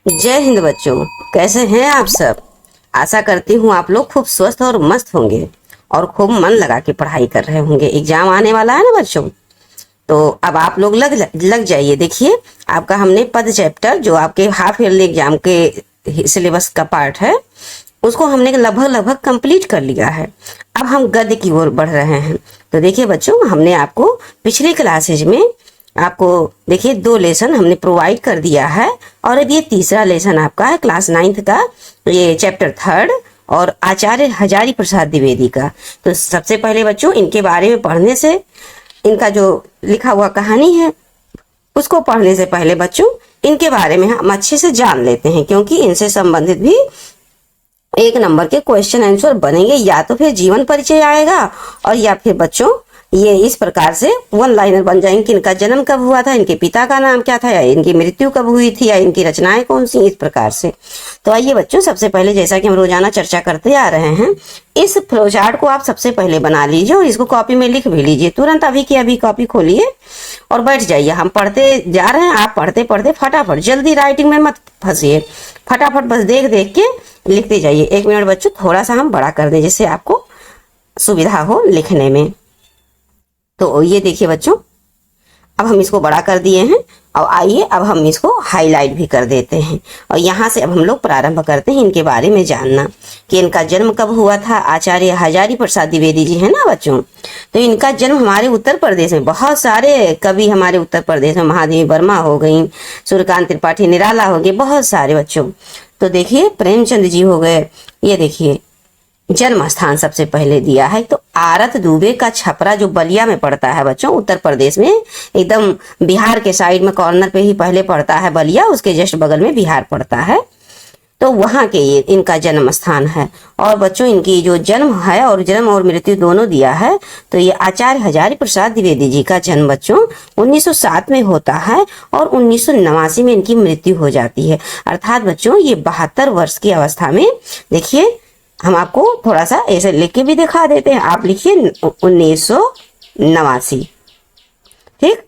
जय हिंद बच्चों, कैसे हैं आप सब। आशा करती हूँ आप लोग खूब स्वस्थ और मस्त होंगे और खूब मन लगा के पढ़ाई कर रहे होंगे। एग्जाम आने वाला है ना बच्चों, तो अब आप लोग लग जाइए। देखिए, आपका हमने पद चैप्टर जो आपके हाफ ईयरली एग्जाम के सिलेबस का पार्ट है, उसको हमने लगभग कंप्लीट कर लिया है। अब हम गद्य की ओर बढ़ रहे हैं। तो देखिए बच्चों, हमने आपको पिछली क्लासेज में आपको देखिए 2 लेसन हमने प्रोवाइड कर दिया है, और अब ये तीसरा लेसन आपका है क्लास 9th का, ये चैप्टर 3 और आचार्य हजारी प्रसाद द्विवेदी का। तो सबसे पहले बच्चों इनके बारे में पढ़ने से, इनका जो लिखा हुआ कहानी है उसको पढ़ने से पहले बच्चों इनके बारे में हम अच्छे से जान लेते हैं, क्योंकि इनसे संबंधित भी 1 नंबर के क्वेश्चन आंसर बनेंगे। या तो फिर जीवन परिचय आएगा, और या फिर बच्चों ये इस प्रकार से 1 लाइनर बन जाएंगे कि इनका जन्म कब हुआ था, इनके पिता का नाम क्या था, या इनकी मृत्यु कब हुई थी, या इनकी रचनाएं कौन सी, इस प्रकार से। तो आइए बच्चों, सबसे पहले जैसा कि हम रोजाना चर्चा करते आ रहे हैं, इस फ्लो चार्ट को आप सबसे पहले बना लीजिए और इसको कॉपी में लिख भी लीजिए। तुरंत अभी की अभी कॉपी खोलिए और बैठ जाइए। हम पढ़ते जा रहे हैं, आप पढ़ते पढ़ते फटाफट, जल्दी राइटिंग में मत फंसिए, फटाफट बस देख देख के लिखते जाइए। 1 मिनट बच्चों, थोड़ा सा हम बड़ा कर दें जिससे आपको सुविधा हो लिखने में। तो ये देखिए बच्चों, अब हम इसको बड़ा कर दिए हैं, और आइए अब हम इसको हाईलाइट भी कर देते हैं। और यहाँ से अब हम लोग प्रारंभ करते हैं इनके बारे में जानना कि इनका जन्म कब हुआ था। आचार्य हजारी प्रसाद द्विवेदी जी है ना बच्चों, तो इनका जन्म हमारे उत्तर प्रदेश में, बहुत सारे कवि हमारे उत्तर प्रदेश में, महादेवी वर्मा हो गई, सूर्यकांत त्रिपाठी निराला हो गए, बहुत सारे बच्चों। तो देखिए प्रेमचंद जी हो गए। ये देखिए जन्म स्थान सबसे पहले दिया है, तो आरत दुबे का छपरा जो बलिया में पड़ता है बच्चों, उत्तर प्रदेश में, एकदम बिहार के साइड में कॉर्नर पे ही पहले पड़ता है बलिया, उसके जस्ट बगल में बिहार पड़ता है। तो वहां के ये इनका जन्म स्थान है। और बच्चों इनकी जो जन्म है और जन्म और मृत्यु दोनों दिया है, तो ये आचार्य हजारी प्रसाद द्विवेदी जी का जन्म बच्चों 1907 में होता है, और 1989 में इनकी मृत्यु हो जाती है। अर्थात बच्चों ये 72 वर्ष की अवस्था में, देखिए हम आपको थोड़ा सा ऐसे लिख के भी दिखा देते हैं। आप लिखिए 1989, ठीक।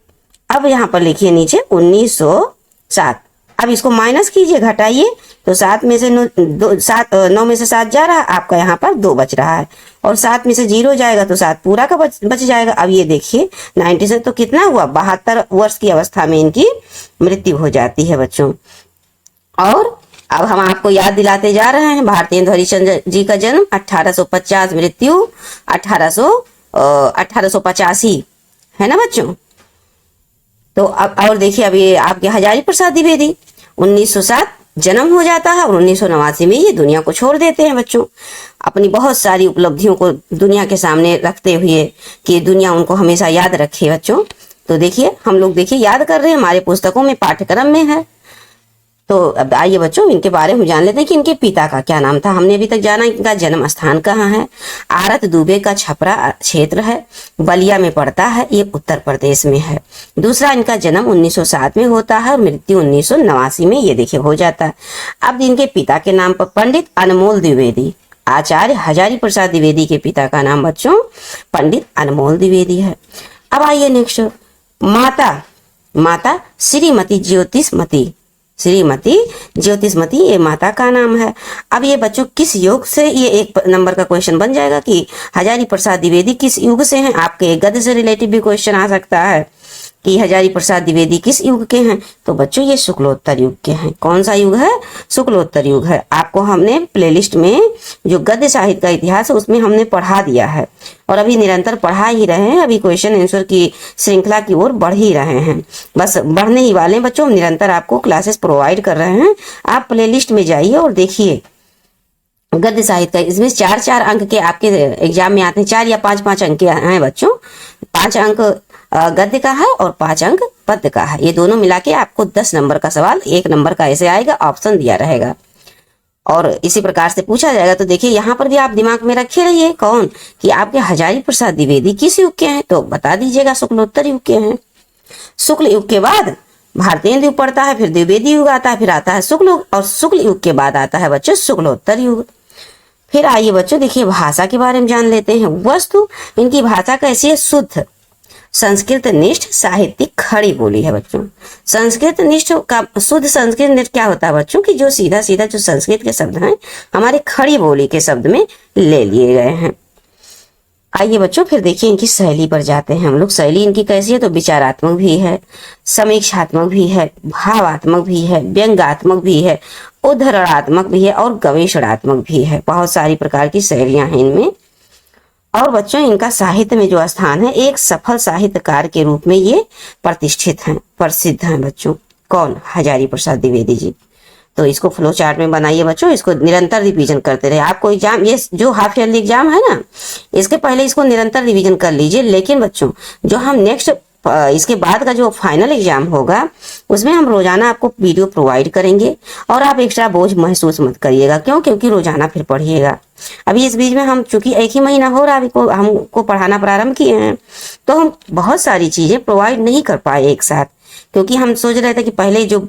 अब यहाँ पर लिखिए नीचे 1907। अब इसको माइनस कीजिए, घटाइए, तो 7 में से 9 में से 7 जा रहा है, आपका यहाँ पर 2 बच रहा है, और 7 में से 0 जाएगा तो 7 पूरा का बच जाएगा। अब ये देखिए 90 से तो कितना हुआ, 72 वर्ष की अवस्था में इनकी मृत्यु हो जाती है बच्चों। और अब हम आपको याद दिलाते जा रहे हैं, भारतेंदु हरिश्चंद्र जी का जन्म 1850, मृत्यु 1885 है ना बच्चों। तो अब और देखिए, अब ये आपके हजारी प्रसाद द्विवेदी 1907 जन्म हो जाता है, और 1989 में ये दुनिया को छोड़ देते हैं बच्चों, अपनी बहुत सारी उपलब्धियों को दुनिया के सामने रखते हुए, कि दुनिया उनको हमेशा याद रखे बच्चों। तो देखिए हम लोग देखिए याद कर रहे हैं, हमारे पुस्तकों में पाठ्यक्रम में है। तो अब आइए बच्चों इनके बारे में जान लेते हैं कि इनके पिता का क्या नाम था। हमने अभी तक जाना इनका जन्म स्थान कहाँ है, आरत दुबे का छपरा क्षेत्र है, बलिया में पड़ता है, ये उत्तर प्रदेश में है। दूसरा, इनका जन्म 1907 में होता है और मृत्यु 1989 में ये देखिए हो जाता है। अब इनके पिता के नाम पर पंडित अनमोल द्विवेदी, आचार्य हजारी प्रसाद द्विवेदी के पिता का नाम बच्चों पंडित अनमोल द्विवेदी है। अब आइए नेक्स्ट, माता श्रीमती ज्योतिषमती ये माता का नाम है। अब ये बच्चों किस युग से, ये 1 नंबर का क्वेश्चन बन जाएगा कि हजारी प्रसाद द्विवेदी किस युग से हैं। आपके गद्य से रिलेटिव भी क्वेश्चन आ सकता है कि हजारी प्रसाद द्विवेदी किस युग के हैं। तो बच्चों ये शुक्लोत्तर युग के हैं। कौन सा युग है, शुक्लोत्तर युग है। आपको हमने प्लेलिस्ट में जो गद्य साहित्य का इतिहास है उसमें हमने पढ़ा दिया है, और अभी निरंतर पढ़ा ही रहे हैं। अभी क्वेश्चन आंसर की श्रृंखला की ओर बढ़ ही रहे हैं, बस बढ़ने ही वाले बच्चों। निरंतर आपको क्लासेस प्रोवाइड कर रहे हैं, आप प्लेलिस्ट में जाइए और देखिए गद्य साहित्य का। इसमें 4-4 अंक के आपके एग्जाम में आते हैं, 4 या 5-5 अंक के हैं बच्चों। 5 अंक गद्य का है और 5 अंक पद्य का है। ये दोनों मिला के आपको 10 नंबर का सवाल, 1 नंबर का ऐसे आएगा, ऑप्शन दिया रहेगा और इसी प्रकार से पूछा जाएगा। तो देखिए यहाँ पर भी आप दिमाग में रखे रहिए कौन, कि आपके हजारी प्रसाद द्विवेदी किस युग के हैं, तो बता दीजिएगा शुक्लोत्तर युग के हैं। शुक्ल युग के बाद भारतेंदु युग पड़ता है, फिर द्विवेदी युग आता है, फिर आता है शुक्ल युग, और शुक्ल युग के बाद आता है बच्चों शुक्लोत्तर युग। फिर आइए बच्चों देखिए भाषा के बारे में जान लेते हैं। वस्तु इनकी भाषा कैसी है, शुद्ध संस्कृत निष्ठ साहित्यिक खड़ी बोली है बच्चों। संस्कृत निष्ठ का शुद्ध संस्कृत निष्ठ क्या होता है बच्चों कि जो सीधा सीधा जो संस्कृत के शब्द हैं हमारे खड़ी बोली के शब्द में ले लिए गए हैं। आइए बच्चों फिर देखिए इनकी शैली पर जाते हैं हम लोग। शैली इनकी कैसी है तो विचारात्मक भी है, समीक्षात्मक भी है, भावात्मक भी है, व्यंग्यात्मक भी है, उद्धरणात्मक भी है और गवेषणात्मक भी है। बहुत सारी प्रकार की शैलियां हैं इनमें। और बच्चों इनका साहित्य में जो स्थान है, एक सफल साहित्यकार के रूप में ये प्रतिष्ठित हैं, प्रसिद्ध हैं बच्चों। कौन? हजारी प्रसाद द्विवेदी जी। तो इसको फ्लो चार्ट में बनाइए बच्चों, इसको निरंतर रिवीजन करते रहे। आपको एग्जाम, ये जो हाफ ईयरली एग्जाम है ना, इसके पहले इसको निरंतर रिवीजन कर लीजिए। लेकिन बच्चों जो हम नेक्स्ट इसके बाद का जो फाइनल एग्जाम होगा उसमें हम रोजाना आपको वीडियो प्रोवाइड करेंगे और आप एक्स्ट्रा बोझ महसूस मत करिएगा। क्यों? क्योंकि रोजाना फिर पढ़िएगा। अभी इस बीच में हम चूंकि एक ही महीना हो रहा है अभी हमको पढ़ाना प्रारंभ किए हैं, तो हम बहुत सारी चीजें प्रोवाइड नहीं कर पाए एक साथ, क्योंकि हम सोच रहे थे कि पहले जो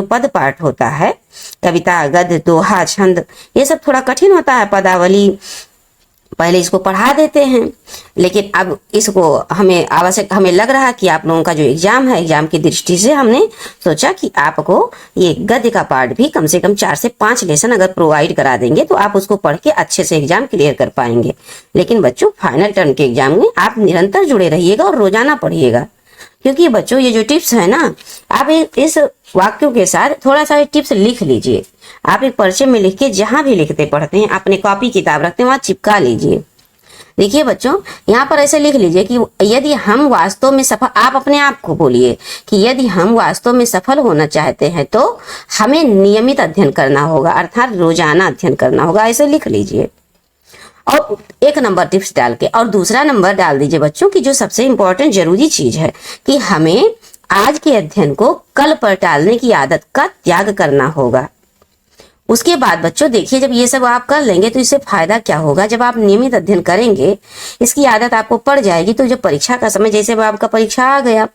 पद पाठ होता है, कविता, गद्य, दोहा, छंद, ये सब थोड़ा कठिन होता है, पदावली, पहले इसको पढ़ा देते हैं। लेकिन अब इसको हमें लग रहा कि आप लोगों का जो एग्जाम है, एग्जाम की दृष्टि से हमने सोचा कि आपको ये गद्य का पार्ट भी कम से कम 4 से 5 लेसन अगर प्रोवाइड करा देंगे तो आप उसको पढ़ के अच्छे से एग्जाम क्लियर कर पाएंगे। लेकिन बच्चों फाइनल टर्म के एग्जाम में आप निरंतर जुड़े रहिएगा और रोजाना पढ़िएगा, क्योंकि बच्चों ये जो टिप्स है ना, आप इस वाक्यों के साथ थोड़ा सा टिप्स लिख लीजिए। आप एक पर्चे में लिख के जहां भी लिखते पढ़ते हैं, अपने कॉपी किताब रखते हैं वहां चिपका लीजिए। देखिए बच्चों यहाँ पर ऐसे लिख लीजिए कि यदि हम वास्तव में सफल, आप अपने आप को बोलिए कि यदि हम वास्तव में सफल होना चाहते हैं तो हमें नियमित अध्ययन करना होगा, अर्थात रोजाना अध्ययन करना होगा। ऐसे लिख लीजिए और 1 नंबर टिप्स डाल के, और दूसरा नंबर डाल दीजिए बच्चों की जो सबसे इंपॉर्टेंट जरूरी चीज है कि हमें आज के अध्ययन को कल पर टालने की आदत का त्याग करना होगा। उसके बाद बच्चों देखिए जब ये सब आप कर लेंगे तो इससे फायदा क्या होगा, जब आप नियमित अध्ययन करेंगे, इसकी आदत आपको पड़ जाएगी, तो जब परीक्षा का समय, जैसे अब आपका परीक्षा आ गया,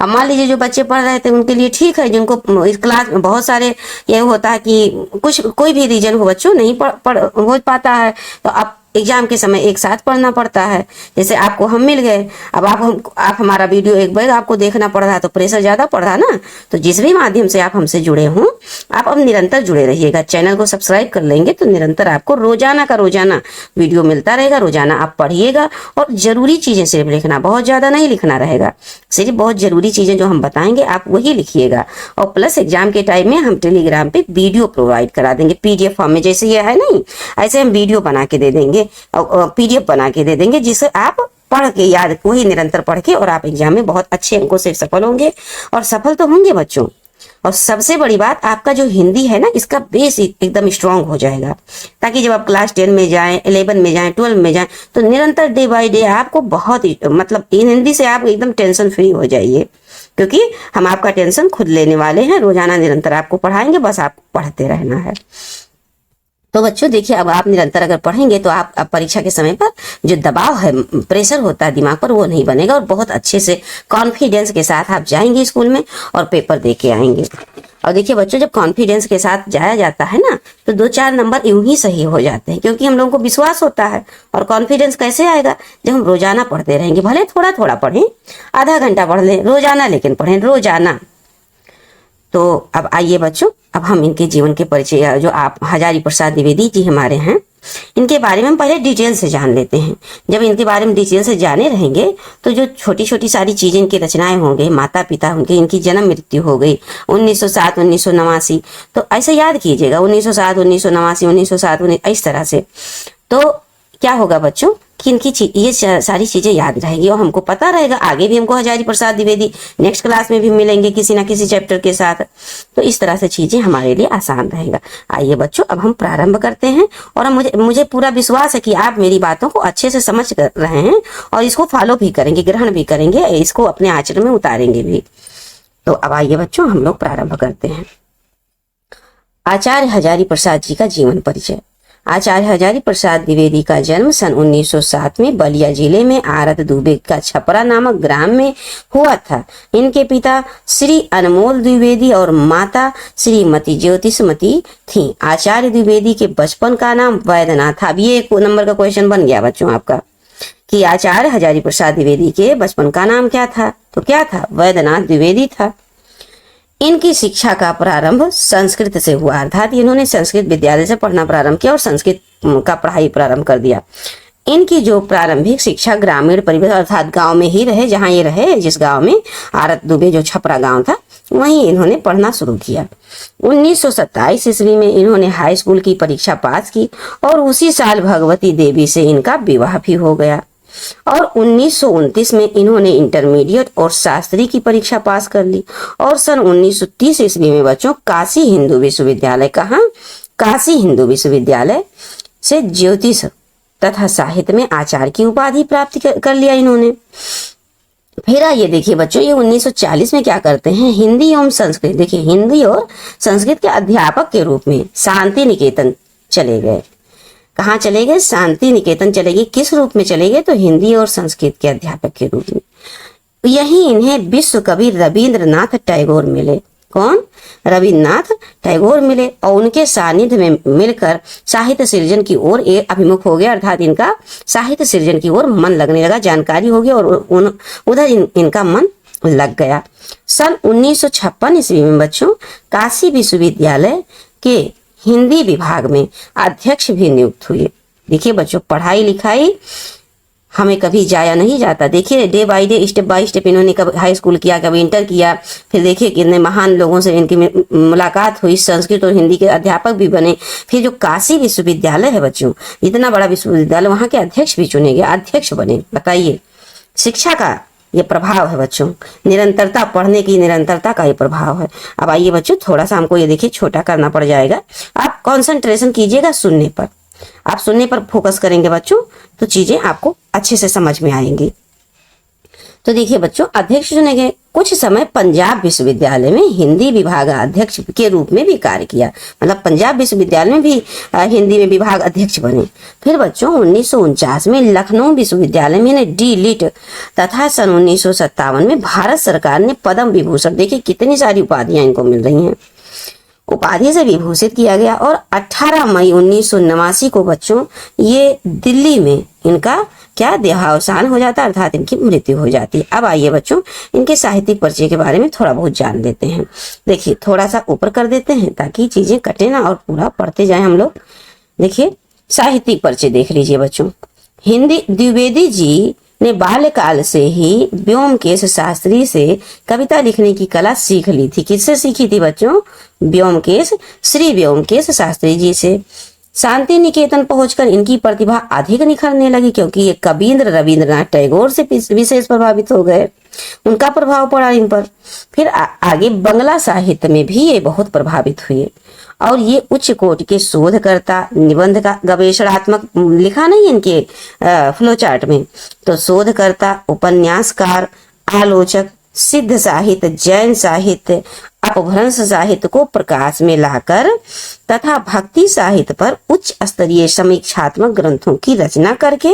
अब मान लीजिए जो बच्चे पढ़ रहे थे उनके लिए ठीक है, जिनको इस क्लास में बहुत सारे ये होता है कि कोई भी रीजन हो बच्चों नहीं पढ़ हो पाता है, तो आप एग्जाम के समय एक साथ पढ़ना पड़ता है। जैसे आपको हम मिल गए, अब आप हमारा वीडियो एक बार आपको देखना पड़ रहा है तो प्रेशर ज्यादा पड़ रहा ना। तो जिस भी माध्यम से आप हमसे जुड़े हों, आप अब निरंतर जुड़े रहिएगा। चैनल को सब्सक्राइब कर लेंगे तो निरंतर आपको रोजाना का रोजाना वीडियो मिलता रहेगा। रोजाना आप पढ़िएगा और जरूरी चीजें सिर्फ लिखना, बहुत ज्यादा नहीं लिखना रहेगा, सिर्फ बहुत जरूरी चीजें जो हम बताएंगे आप वही लिखिएगा। और प्लस एग्जाम के टाइम में हम टेलीग्राम पे वीडियो प्रोवाइड करा देंगे PDF फॉर्म में, जैसे ये है नहीं, ऐसे हम वीडियो बना के दे देंगे, PDF बना के दे देंगे, जिसे आप पढ़ के याद, वही निरंतर पढ़ के और आप एग्जाम में बहुत अच्छे अंकों से सफल होंगे। और सफल तो होंगे बच्चों। और सबसे बड़ी बात, आपका जो हिंदी है ना, इसका बेस एकदम स्ट्रांग हो जाएगा, ताकि जब आप क्लास 10 में जाएं, 11 में जाएं, 12 में जाएं, तो निरंतर डे बाय डे आपको बहुत मतलब इन हिंदी से आप एकदम टेंशन फ्री हो जाइए, क्योंकि हम आपका टेंशन खुद लेने वाले हैं। रोजाना निरंतर आपको पढ़ाएंगे, बस आपको पढ़ते रहना है। तो बच्चों देखिए, अब आप निरंतर अगर पढ़ेंगे तो आप अब परीक्षा के समय पर जो दबाव है, प्रेशर होता है दिमाग पर, वो नहीं बनेगा और बहुत अच्छे से कॉन्फिडेंस के साथ आप जाएंगे स्कूल में और पेपर दे के आएंगे। और देखिए बच्चों, जब कॉन्फिडेंस के साथ जाया जाता है ना, तो 2-4 नंबर यूं ही सही हो जाते हैं, क्योंकि हम लोगों को विश्वास होता है। और कॉन्फिडेंस कैसे आएगा? जब हम रोजाना पढ़ते रहेंगे, भले थोड़ा थोड़ा पढ़ें, आधा घंटा पढ़ लें रोजाना, लेकिन पढ़ें रोजाना। तो अब आइए बच्चों, अब हम इनके जीवन के परिचय, जो आप हजारी प्रसाद द्विवेदी जी हमारे हैं, इनके बारे में हम पहले डिटेल से जान लेते हैं। जब इनके बारे में डिटेल से जाने रहेंगे तो जो छोटी छोटी सारी चीजें इनकी रचनाएं होंगे, माता पिता उनके, इनकी जन्म मृत्यु हो गई 1907 1989, तो ऐसे याद कीजिएगा 1907 1989 1907 इस तरह से। तो क्या होगा बच्चों कि इनकी ये सारी चीजें याद रहेगी और हमको पता रहेगा, आगे भी हमको हजारी प्रसाद द्विवेदी नेक्स्ट क्लास में भी मिलेंगे किसी ना किसी चैप्टर के साथ। तो इस तरह से चीजें हमारे लिए आसान रहेगा। आइए बच्चों, अब हम प्रारंभ करते हैं और मुझे पूरा विश्वास है कि आप मेरी बातों को अच्छे से समझ रहे हैं और इसको फॉलो भी करेंगे, ग्रहण भी करेंगे, इसको अपने आचरण में उतारेंगे भी। तो अब आइए बच्चों, हम लोग प्रारंभ करते हैं। आचार्य हजारी प्रसाद जी का जीवन परिचय। आचार्य हजारी प्रसाद द्विवेदी का जन्म सन 1907 में बलिया जिले में आरत दुबे का छपरा नामक ग्राम में हुआ था। इनके पिता श्री अनमोल द्विवेदी और माता श्रीमती ज्योतिषमती थीं। आचार्य द्विवेदी के बचपन का नाम वैद्यनाथ था। अब ये 1 नंबर का क्वेश्चन बन गया बच्चों आपका कि आचार्य हजारी प्रसाद द्विवेदी के बचपन का नाम क्या था? तो क्या था? वैद्यनाथ द्विवेदी था। इनकी शिक्षा का प्रारंभ संस्कृत से हुआ, अर्थात इन्होंने संस्कृत विद्यालय से पढ़ना प्रारंभ किया और संस्कृत का पढ़ाई प्रारंभ कर दिया। इनकी जो प्रारंभिक शिक्षा ग्रामीण परिवेश अर्थात गांव में ही रहे, जहां ये रहे, जिस गांव में आरत दुबे जो छपरा गांव था, वहीं इन्होंने पढ़ना शुरू किया। 1927 ईस्वी में इन्होंने हाई स्कूल की परीक्षा पास की और उसी साल भगवती देवी से इनका विवाह भी हो गया। और 1929 में इन्होंने इंटरमीडिएट और शास्त्री की परीक्षा पास कर ली और सन 1930 ईस्वी में बच्चों काशी हिंदू विश्वविद्यालय, कहाँ? काशी हिंदू विश्वविद्यालय से ज्योतिष तथा साहित्य में आचार्य की उपाधि प्राप्त कर लिया इन्होंने। फिर आइए देखिए बच्चों, ये 1940 में क्या करते हैं? हिंदी एवं संस्कृत, देखिए हिंदी और संस्कृत के अध्यापक के रूप में शांति निकेतन चले गए। कहाँ चले गए? शांति निकेतन चले गए। किस रूप में चले गए? तो हिंदी और संस्कृत के अध्यापक के रूप में। यही इन्हें विश्व कवि रविंद्रनाथ टैगोर मिले। कौन? रविन्द्रनाथ टैगोर मिले और उनके सानिध्य में मिलकर साहित्य सृजन की ओर एक अभिमुख हो गया, अर्थात इनका साहित्य सृजन की ओर मन लगने लगा, जानकारी हो गई और उधर इनका मन लग गया। सन 1956 ईस्वी में बच्चों काशी विश्वविद्यालय के हिंदी विभाग में अध्यक्ष भी नियुक्त हुए। देखिए बच्चों, पढ़ाई लिखाई हमें कभी जाया नहीं जाता। देखिए day by day, step by step इन्होंने कभी हाई स्कूल किया, कभी इंटर किया, फिर देखिए कितने महान लोगों से इनकी मुलाकात हुई, संस्कृत और हिंदी के अध्यापक भी बने। फिर जो काशी विश्वविद्यालय है बच्चों, इतना बड़ा विश्वविद्यालय, वहां के अध्यक्ष भी चुने गए, अध्यक्ष बने। बताइए, शिक्षा का ये प्रभाव है बच्चों, निरंतरता, पढ़ने की निरंतरता का ये प्रभाव है। अब आइए बच्चों, थोड़ा सा हमको ये देखिए छोटा करना पड़ जाएगा। आप कंसंट्रेशन कीजिएगा सुनने पर, आप सुनने पर फोकस करेंगे बच्चों तो चीजें आपको अच्छे से समझ में आएंगी। तो देखिए बच्चों, अध्यक्ष चुने गए। कुछ समय पंजाब विश्वविद्यालय में हिंदी विभाग अध्यक्ष के रूप में भी कार्य किया, मतलब पंजाब विश्वविद्यालय में भी हिंदी में विभाग अध्यक्ष बने। फिर बच्चों 1949 में लखनऊ विश्वविद्यालय में इन्हें डी लिट तथा सन 1957 में भारत सरकार ने पद्म विभूषण, देखिए कितनी सारी उपाधियां इनको मिल रही हैं, उपाधि से विभूषित किया गया। और 18 मई 1989 को बच्चों ये दिल्ली में इनका क्या देहावसान हो जाता है, अर्थात इनकी मृत्यु हो जाती है। अब आइए बच्चों, इनके साहित्यिक परिचय के बारे में थोड़ा बहुत जान लेते हैं। देखिए थोड़ा सा ऊपर कर देते हैं ताकि चीजें कटे ना और पूरा पढ़ते जाए हम लोग। देखिए साहित्यिक परिचय देख लीजिए बच्चों। हिंदी द्विवेदी जी ने बाल्यकाल से ही व्योमकेश शास्त्री से कविता लिखने की कला सीख ली थी। किससे सीखी थी बच्चों? व्योमकेश, श्री व्योमकेश शास्त्री जी से। शांति निकेतन पहुंचकर इनकी प्रतिभा अधिक निखरने लगी, क्योंकि ये कबीर रविंद्रनाथ टैगोर से विशेष प्रभावित हो गए, उनका प्रभाव पड़ा इन पर। फिर आगे बंगला साहित्य में भी ये बहुत प्रभावित हुए और ये उच्च कोटि के शोधकर्ता, निबंध का गवेषणात्मक लिखा नहीं इनके फ्लो चार्ट में, तो शोधकर्ता, उपन्यासकार, आलोचक, सिद्ध साहित्य, जैन साहित्य, अपभ्रंश साहित्य को प्रकाश में लाकर तथा भक्ति साहित्य पर उच्च स्तरीय समीक्षात्मक ग्रंथों की रचना करके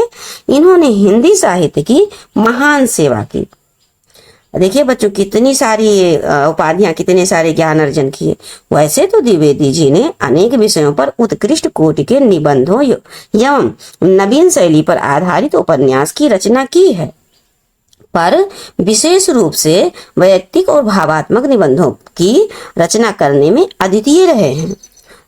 इन्होंने हिंदी साहित्य की महान सेवा की। देखिए बच्चों, कितनी सारी उपाधियां, कितने सारे ज्ञान अर्जन किए। वैसे तो द्विवेदी जी ने अनेक विषयों पर उत्कृष्ट कोटि के निबंधों एवं नवीन शैली पर आधारित उपन्यास की रचना की है, पर विशेष रूप से वैयक्तिक और भावात्मक निबंधों की रचना करने में अद्वितीय रहे हैं।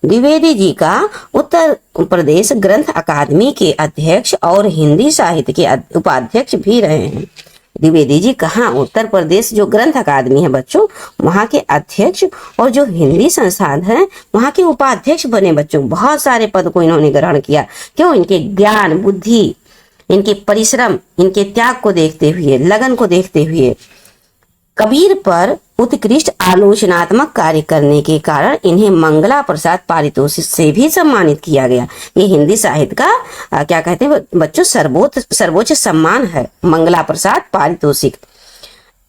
द्विवेदी जी का उत्तर प्रदेश ग्रंथ अकादमी के अध्यक्ष और हिंदी साहित्य के उपाध्यक्ष भी रहे हैं। द्विवेदी जी कहाँ? उत्तर प्रदेश जो ग्रंथ अकादमी है बच्चों, वहाँ के अध्यक्ष, और जो हिंदी संस्थान है वहाँ के उपाध्यक्ष बने बच्चों। बहुत सारे पद को इन्होंने ग्रहण किया। क्यों? इनके ज्ञान, बुद्धि, इनके परिश्रम, इनके त्याग को देखते हुए, लगन को देखते हुए, कबीर पर उत्कृष्ट आलोचनात्मक कार्य करने के कारण इन्हें मंगला प्रसाद पारितोषिक से भी सम्मानित किया गया। ये हिंदी साहित्य का क्या कहते हैं बच्चों, सर्वोच्च सम्मान है, मंगला प्रसाद पारितोषिक।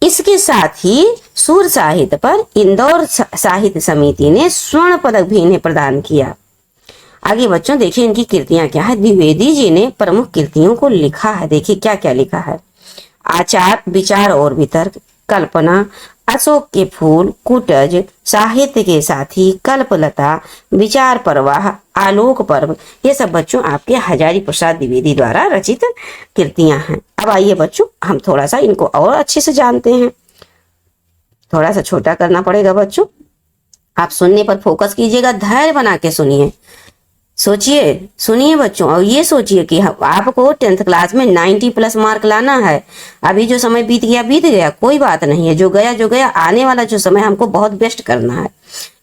इसके साथ ही सुर साहित्य पर इंदौर साहित्य समिति ने स्वर्ण पदक भी इन्हें प्रदान किया। आगे बच्चों देखिए इनकी कृतियां क्या है। द्विवेदी जी ने प्रमुख कृतियों को लिखा है। देखिए क्या क्या लिखा है। आचार, विचार और वितर्क, कल्पना, अशोक के फूल, कुटज, साहित्य के साथी, कल्पलता, विचार प्रवाह, आलोक पर्व, ये सब बच्चों आपके हजारी प्रसाद द्विवेदी द्वारा रचित कृतियां हैं। अब आइए बच्चों हम थोड़ा सा इनको और अच्छे से जानते हैं। थोड़ा सा छोटा करना पड़ेगा बच्चों, आप सुनने पर फोकस कीजिएगा, धैर्य बना के सुनिए, सोचिए, सुनिए बच्चों, और ये सोचिए कि आपको 10th क्लास में 90+ मार्क लाना है। अभी जो समय बीत गया, कोई बात नहीं है, जो गया, आने वाला जो समय हमको बहुत बेस्ट करना है।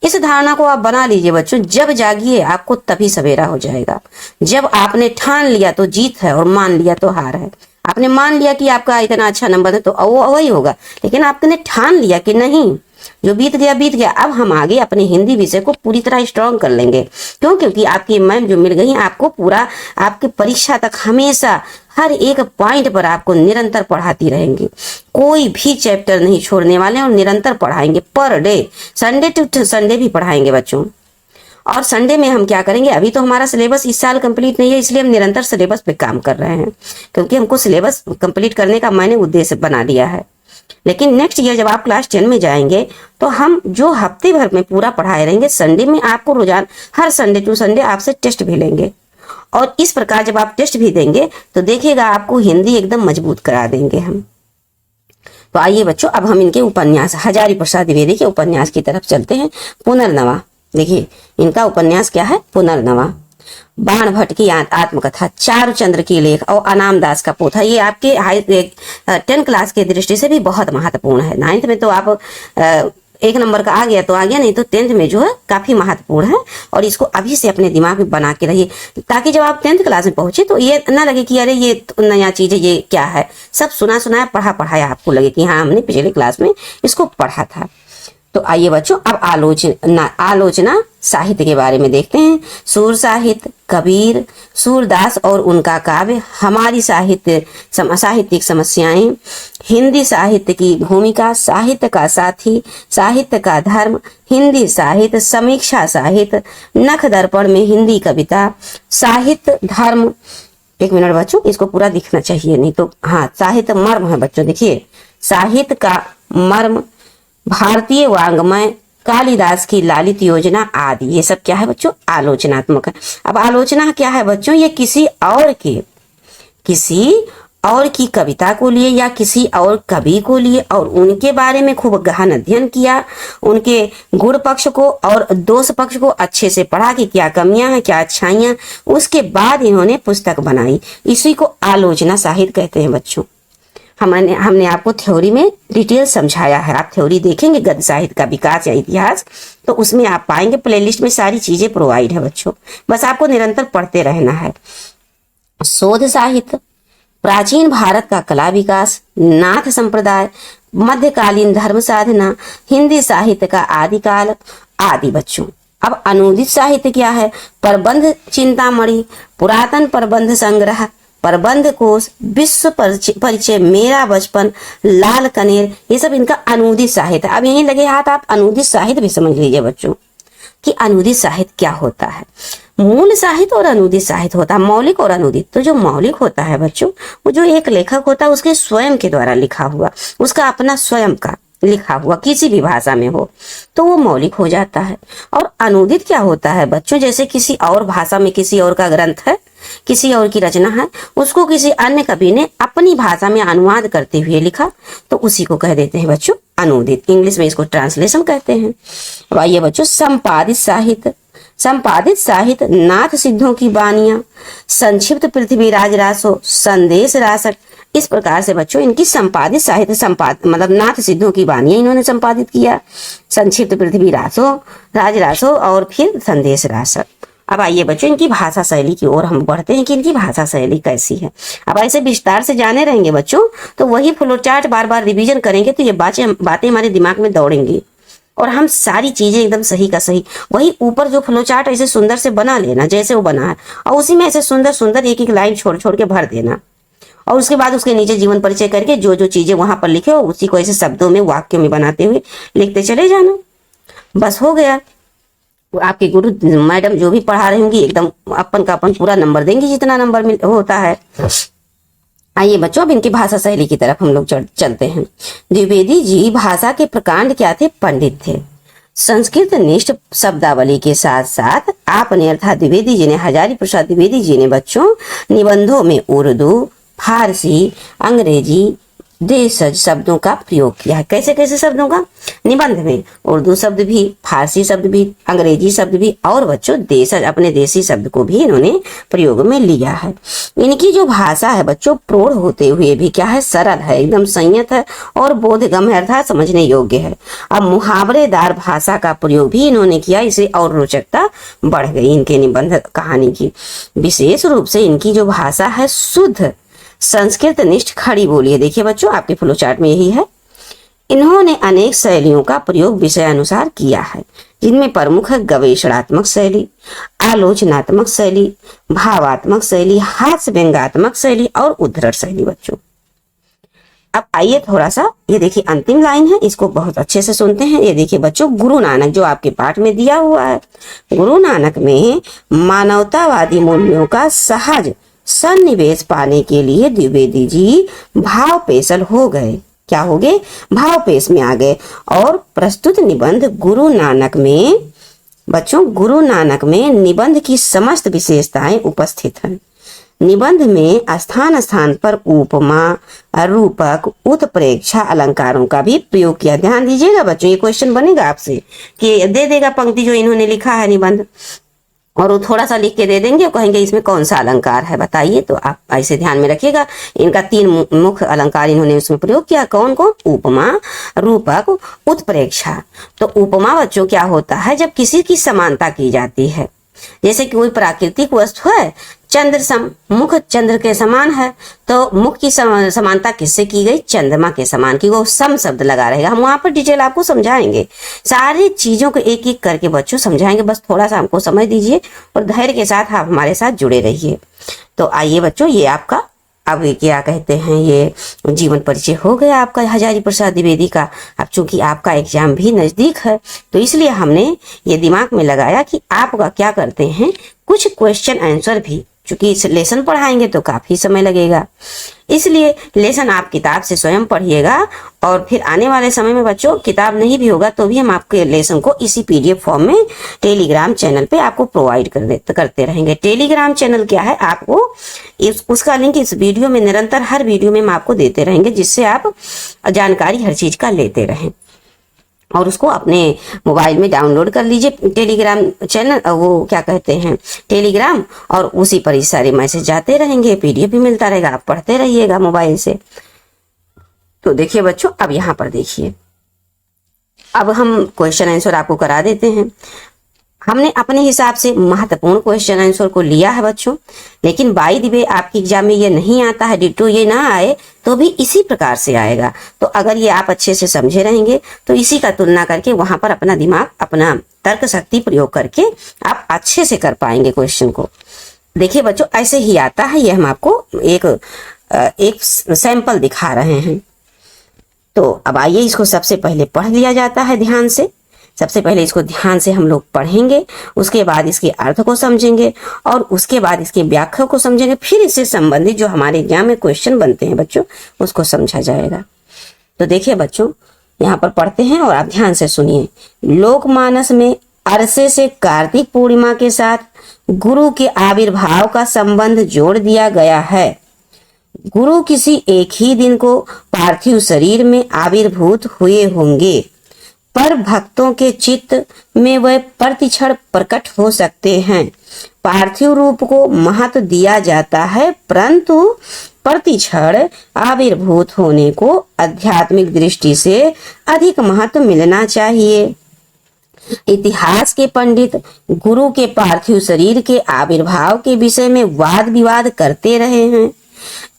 इस धारणा को आप बना लीजिए बच्चों। जब जागिए आपको तभी सवेरा हो जाएगा। जब आपने ठान लिया तो जीत है, और मान लिया तो हार है। आपने मान लिया कि आपका इतना अच्छा नंबर है तो वही होगा, लेकिन आपने ठान लिया कि नहीं, जो बीत गया, अब हम आगे अपने हिंदी विषय को पूरी तरह स्ट्रॉन्ग कर लेंगे। क्यों? क्योंकि आपकी मैम जो मिल गई आपको पूरा आपके परीक्षा तक हमेशा हर एक पॉइंट पर आपको निरंतर पढ़ाती रहेंगी। कोई भी चैप्टर नहीं छोड़ने वाले, और निरंतर पढ़ाएंगे per day, Sunday to Sunday भी पढ़ाएंगे बच्चों। और संडे में हम क्या करेंगे, अभी तो हमारा सिलेबस इस साल कंप्लीट नहीं है, इसलिए हम निरंतर सिलेबस पे काम कर रहे हैं, क्योंकि हमको सिलेबस कंप्लीट करने का मैंने उद्देश्य बना लिया है। लेकिन नेक्स्ट ईयर जब आप क्लास 10 में जाएंगे तो हम जो हफ्ते भर में पूरा पढ़ाए रहेंगे, संडे में आपको रोजाना हर संडे टू संडे आपसे टेस्ट भी लेंगे। और इस प्रकार जब आप टेस्ट भी देंगे तो देखिएगा आपको हिंदी एकदम मजबूत करा देंगे हम। तो आइए बच्चों अब हम इनके उपन्यास, हजारी प्रसाद द्विवेदी के उपन्यास की तरफ चलते हैं। पुनर्नवा, देखिए इनका उपन्यास क्या है, पुनर्नवा। बाण भट्ट की आत्मकथा, चारुचंद्र की लेख और अनाम दास का पोथा, ये आपके 10 क्लास के दृष्टि से भी बहुत महत्वपूर्ण है। 9th में तो आप एक नंबर का आ गया तो आ गया, नहीं तो 10th में जो है काफी महत्वपूर्ण है। और इसको अभी से अपने दिमाग में बना के रहिए, ताकि जब आप 10th क्लास में पहुंचे तो ये ना लगे कि अरे ये तो नया चीज है, ये क्या है। सब सुना पढ़ाया आपको लगे कि हाँ हमने पिछले क्लास में इसको पढ़ा था। तो आइए बच्चों अब आलोचना साहित्य के बारे में देखते हैं। सूर साहित्य, कबीर, सूरदास और उनका काव्य, हमारी साहित्यिक समस्याएं, हिंदी साहित्य की भूमिका, साहित्य का साथी, साहित्य का धर्म, हिंदी साहित्य, समीक्षा साहित्य, नख दर्पण में हिंदी कविता, साहित्य धर्म। एक मिनट बच्चों, इसको पूरा दिखना चाहिए, नहीं तो हाँ, साहित्य मर्म है बच्चों, देखिए साहित्य का मर्म, भारतीय वाङ्मय, कालिदास की लालित योजना आदि, ये सब क्या है बच्चों, आलोचनात्मक है। अब आलोचना क्या है बच्चों, ये किसी और की कविता को लिए या किसी और कवि को लिए और उनके बारे में खूब गहन अध्ययन किया, उनके गुण पक्ष को और दोष पक्ष को अच्छे से पढ़ा कि क्या कमियां हैं क्या अच्छाइयां, उसके बाद इन्होंने पुस्तक बनाई। इसी को आलोचना साहित्य कहते हैं बच्चों। हमने आपको थ्योरी में डिटेल समझाया है, आप थ्योरी देखेंगे गद्य साहित्य का विकास या इतिहास, तो उसमें आप पाएंगे प्लेलिस्ट में सारी चीजें प्रोवाइड है बच्चों, बस आपको निरंतर पढ़ते रहना है। शोध साहित्य, प्राचीन भारत का कला विकास, नाथ संप्रदाय, मध्यकालीन धर्म साधना, हिंदी साहित्य का आदिकाल आदि बच्चों। अब अनूदित साहित्य क्या है, प्रबंध चिंतामणि, पुरातन प्रबंध संग्रह, प्रबंध कोश, विश्व परिचय, मेरा बचपन, लाल कनेर, ये सब इनका अनूदित साहित्य। अब यहीं लगे हाथ, आप अनूदित साहित्य भी समझ लीजिए बच्चों कि अनूदित साहित्य क्या होता है। मूल साहित्य और अनूदित साहित्य होता है, मौलिक और अनूदित। तो जो मौलिक होता है बच्चों, वो जो एक लेखक होता है उसके स्वयं के द्वारा लिखा हुआ, उसका अपना स्वयं का लिखा हुआ किसी भी भाषा में हो तो वो मौलिक हो जाता है। और अनूदित क्या होता है बच्चों, जैसे किसी और भाषा में किसी और का ग्रंथ है, किसी और की रचना है, उसको किसी अन्य कवि ने अपनी भाषा में अनुवाद करते हुए लिखा, तो उसी को कह देते हैं बच्चों अनूदित। इंग्लिश में इसको ट्रांसलेशन कहते हैं। अब आइए बच्चों संपादित साहित्य। संपादित साहित्य नाथ सिद्धों की बानियां, संक्षिप्त पृथ्वीराज रासो, संदेश रासक, इस प्रकार से बच्चों इनकी संपादित साहित्य मतलब नाथ सिद्धों की बानियां इन्होंने संपादित किया, संक्षिप्त पृथ्वी रासो, राज रासो और फिर संदेश रासक। अब आइए बच्चों इनकी भाषा शैली की ओर हम बढ़ते हैं कि इनकी भाषा शैली कैसी है। अब ऐसे विस्तार से जाने रहेंगे बच्चों तो वही फ्लो चार्ट बार बार रिवीजन करेंगे तो ये बातें हमारे दिमाग में दौड़ेंगी और हम सारी चीजें एकदम सही का सही, वही ऊपर जो फ्लो चार्ट ऐसे सुंदर से बना लेना जैसे वो बना है, और उसी में ऐसे सुंदर सुंदर एक एक लाइन छोड़ छोड़ के भर देना, और उसके बाद उसके नीचे जीवन परिचय करके जो जो चीजें वहां पर लिखे हो उसी को ऐसे शब्दों में वाक्यों में बनाते हुए लिखते चले जाना, बस हो गया। आपके गुरु मैडम जो भी पढ़ा रही होंगी एकदम अपन का अपन पूरा नंबर देंगी जितना नंबर होता है। आइए बच्चों, अब इनकी भाषा शैली की तरफ हम लोग चलते हैं। द्विवेदी जी भाषा के प्रकांड क्या थे? पंडित थे। संस्कृत निष्ठ शब्दावली के साथ साथ आपने अर्थात द्विवेदी जी ने, हजारी प्रसाद द्विवेदी जी ने बच्चों निबंधों में उर्दू, फारसी, अंग्रेजी, देशज शब्दों का प्रयोग किया है। कैसे कैसे शब्दों का? निबंध में उर्दू शब्द भी, फारसी शब्द भी, अंग्रेजी शब्द भी और बच्चों देशज अपने देसी शब्द को भी इन्होंने प्रयोग में लिया है। इनकी जो भाषा है बच्चों प्रौढ़ होते हुए भी क्या है? सरल है, एकदम संयत है और बोधगम्य अर्थात समझने योग्य है। अब मुहावरेदार भाषा का प्रयोग भी इन्होंने किया, इसे और रोचकता बढ़ गई इनके निबंध कहानी की। विशेष रूप से इनकी जो भाषा है शुद्ध संस्कृत निष्ठ खड़ी बोली है। देखिए बच्चों, आपके फ्लो चार्ट में यही है। इन्होंने अनेक शैलियों का प्रयोग विषय अनुसार किया है, जिनमें प्रमुख है गवेषणात्मक शैली, आलोचनात्मक शैली, भावात्मक शैली, हास्य व्यंग्यात्मक शैली और उद्धरण शैली। बच्चों अब आइए थोड़ा सा, ये देखिए अंतिम लाइन है, इसको बहुत अच्छे से सुनते हैं। ये देखिए बच्चों, गुरु नानक जो आपके पाठ में दिया हुआ है, गुरु नानक में मानवतावादी मूल्यों का सहज सन्निवेश पाने के लिए द्विवेदी जी भाव पेशल हो गए। क्या हो गए? भाव पेश में आ गए। और प्रस्तुत निबंध गुरु नानक में बच्चों, गुरु नानक में निबंध की समस्त विशेषताएं उपस्थित हैं। निबंध में स्थान स्थान पर उपमा, रूपक, उत्प्रेक्षा अलंकारों का भी प्रयोग किया। ध्यान दीजिएगा बच्चों, ये क्वेश्चन बनेगा आपसे कि दे देगा पंक्ति जो इन्होंने लिखा है निबंध, और वो थोड़ा सा लिख के दे देंगे और कहेंगे इसमें कौन सा अलंकार है बताइए। तो आप ऐसे ध्यान में रखिएगा, इनका 3 मुख्य अलंकार इन्होंने उसमें प्रयोग किया। कौन कौन? उपमा, रूपक, उत्प्रेक्षा। तो उपमा बच्चों क्या होता है? जब किसी की समानता की जाती है, जैसे कि कोई प्राकृतिक वस्तु है, चंद्र सम, मुख चंद्र के समान है, तो मुख की समानता किससे की गई? चंद्रमा के समान की। वो सम शब्द लगा रहेगा, हम वहां पर डिटेल आपको समझाएंगे, सारी चीजों को एक एक करके बच्चों समझाएंगे। बस थोड़ा सा हमको समझ दीजिए और धैर्य के साथ आप हमारे साथ जुड़े रहिए। तो आइए बच्चों, ये आपका अब क्या कहते हैं, ये जीवन परिचय हो गया आपका हजारी प्रसाद द्विवेदी का। अब चूंकि आपका एग्जाम भी नजदीक है, तो इसलिए हमने ये दिमाग में लगाया कि आपका क्या करते हैं, कुछ क्वेश्चन आंसर भी, चूंकि इस लेसन पढ़ाएंगे तो काफी समय लगेगा, इसलिए लेसन आप किताब से स्वयं पढ़िएगा। और फिर आने वाले समय में बच्चों किताब नहीं भी होगा तो भी हम आपके लेसन को इसी पीडीएफ फॉर्म में टेलीग्राम चैनल पे आपको प्रोवाइड करते रहेंगे। टेलीग्राम चैनल क्या है, आपको उसका लिंक इस वीडियो में, निरंतर हर वीडियो में हम आपको देते रहेंगे, जिससे आप जानकारी हर चीज का लेते रहें। और उसको अपने मोबाइल में डाउनलोड कर लीजिए टेलीग्राम चैनल, वो क्या कहते हैं टेलीग्राम, और उसी पर ही सारे मैसेज जाते रहेंगे, पीडीएफ भी मिलता रहेगा, आप पढ़ते रहिएगा मोबाइल से। तो देखिए बच्चों, अब यहाँ पर देखिए, अब हम क्वेश्चन आंसर आपको करा देते हैं। हमने अपने हिसाब से महत्वपूर्ण क्वेश्चन आंसर को लिया है बच्चों, लेकिन बाय द वे आपके एग्जाम में ये नहीं आता है, डिटो ये ना आए तो भी इसी प्रकार से आएगा। तो अगर ये आप अच्छे से समझे रहेंगे तो इसी का तुलना करके वहां पर अपना दिमाग, अपना तर्क शक्ति प्रयोग करके आप अच्छे से कर पाएंगे क्वेश्चन को। देखिए बच्चों, ऐसे ही आता है, ये हम आपको एक सैंपल दिखा रहे हैं। तो अब आइए, इसको सबसे पहले पढ़ लिया जाता है ध्यान से। सबसे पहले इसको ध्यान से हम लोग पढ़ेंगे, उसके बाद इसके अर्थ को समझेंगे और उसके बाद इसके व्याख्या को समझेंगे, फिर इससे संबंधित जो हमारे एग्जाम में क्वेश्चन बनते हैं बच्चों उसको समझा जाएगा। तो देखिए बच्चों, यहाँ पर पढ़ते हैं और आप ध्यान से सुनिए। लोकमानस में अरसे से कार्तिक पूर्णिमा के साथ गुरु के आविर्भाव का संबंध जोड़ दिया गया है। गुरु किसी एक ही दिन को पार्थिव शरीर में आविर्भूत हुए होंगे, पर भक्तों के चित्त में वह प्रतिक्षण प्रकट हो सकते हैं। पार्थिव रूप को महत्व दिया जाता है, परंतु प्रतिक्षण आविर्भूत होने को आध्यात्मिक दृष्टि से अधिक महत्व मिलना चाहिए। इतिहास के पंडित गुरु के पार्थिव शरीर के आविर्भाव के विषय में वाद विवाद करते रहे हैं।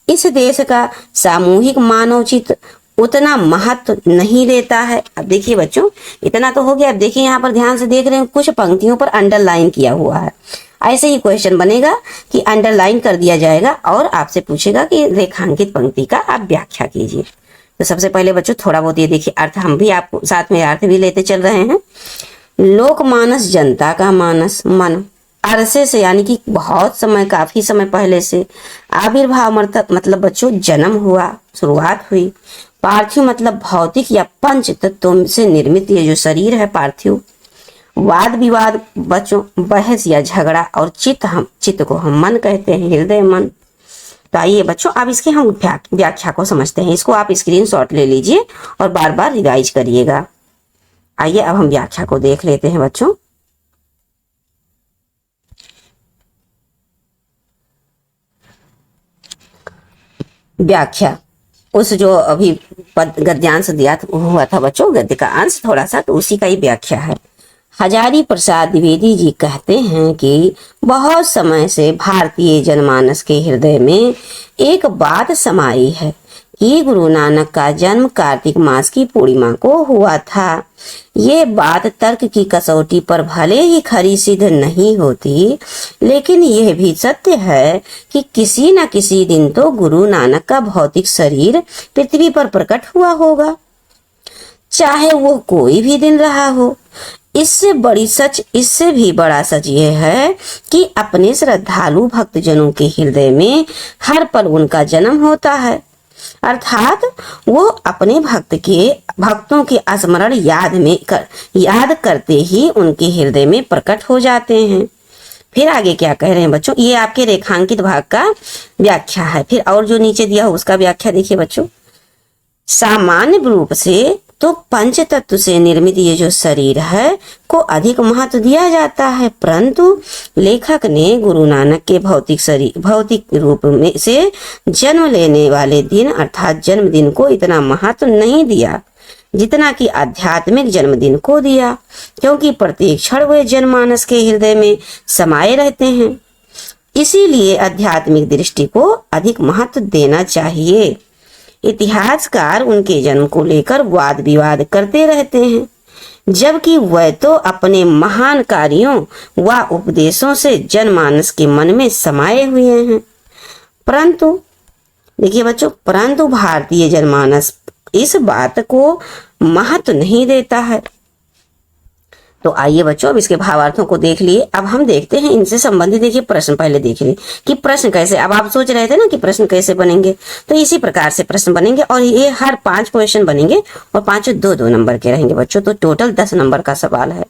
इस देश का सामूहिक मानवचित्त उतना महत्व नहीं देता है। अब देखिए बच्चों, इतना तो हो गया। अब देखिए यहाँ पर ध्यान से देख रहे हैं, कुछ पंक्तियों पर अंडरलाइन किया हुआ है। ऐसे ही क्वेश्चन बनेगा कि अंडरलाइन कर दिया जाएगा और आपसे पूछेगा कि रेखांकित पंक्ति का आप व्याख्या कीजिए। तो सबसे पहले बच्चों थोड़ा बहुत ये देखिए अर्थ, हम भी आपको साथ में अर्थ भी लेते चल रहे हैं। लोकमानस जनता का मानस, मन, अरसे से यानी कि बहुत समय, काफी समय पहले से। आविर्भाव मतलब बच्चों जन्म हुआ, शुरुआत हुई। पार्थिव मतलब भौतिक या पंच तत्वों से निर्मित ये जो शरीर है पार्थिव। वाद विवाद बच्चों बहस या झगड़ा। और चित्त को हम मन कहते हैं, हृदय मन। तो आइए बच्चों अब इसके हम व्याख्या को समझते हैं। इसको आप स्क्रीनशॉट ले लीजिए और बार बार रिवाइज करिएगा। आइए अब हम व्याख्या को देख लेते हैं बच्चों। व्याख्या, उस जो अभी गद्यांश दिया हुआ था बच्चों, गद्य का अंश थोड़ा सा, तो उसी का ही व्याख्या है। हजारी प्रसाद द्विवेदी जी कहते हैं कि बहुत समय से भारतीय जनमानस के हृदय में एक बात समाई है कि गुरु नानक का जन्म कार्तिक मास की पूर्णिमा को हुआ था। ये बात तर्क की कसौटी पर भले ही खरी सिद्ध नहीं होती, लेकिन यह भी सत्य है कि किसी न किसी दिन तो गुरु नानक का भौतिक शरीर पृथ्वी पर प्रकट हुआ होगा, चाहे वो कोई भी दिन रहा हो। इससे भी बड़ा सच ये है कि अपने श्रद्धालु भक्तजनों के हृदय में हर पल उनका जन्म होता है, अर्थात वो अपने भक्तों के स्मरण याद करते ही उनके हृदय में प्रकट हो जाते हैं। फिर आगे क्या कह रहे हैं बच्चों, ये आपके रेखांकित भाग का व्याख्या है। फिर और जो नीचे दिया हो उसका व्याख्या देखिए बच्चों। सामान्य रूप से तो पंच तत्व से निर्मित ये जो शरीर है को अधिक महत्व दिया जाता है, परंतु लेखक ने गुरु नानक के भौतिक रूप में से जन्म लेने वाले दिन अर्थात जन्मदिन को इतना महत्व नहीं दिया जितना कि आध्यात्मिक जन्मदिन को दिया, क्योंकि प्रत्येक क्षण वे जनमानस के हृदय में समाये रहते हैं। इसीलिए आध्यात्मिक दृष्टि को अधिक महत्व देना चाहिए। इतिहासकार उनके जन्म को लेकर वाद विवाद करते रहते हैं, जबकि वह तो अपने महान कार्यों व उपदेशों से जनमानस के मन में समाये हुए हैं। परंतु देखिए बच्चों, परंतु भारतीय जनमानस इस बात को महत्व नहीं देता है। तो आइए बच्चों अब इसके भावार्थों को देख लिए। अब हम देखते हैं इनसे संबंधित, देखिए प्रश्न पहले देख लिए कि प्रश्न कैसे, अब आप सोच रहे थे ना कि प्रश्न कैसे बनेंगे, तो इसी प्रकार से प्रश्न बनेंगे और ये हर 5 क्वेश्चन बनेंगे और 5 2-2 नंबर के रहेंगे बच्चों। तो टोटल 10 नंबर का सवाल है,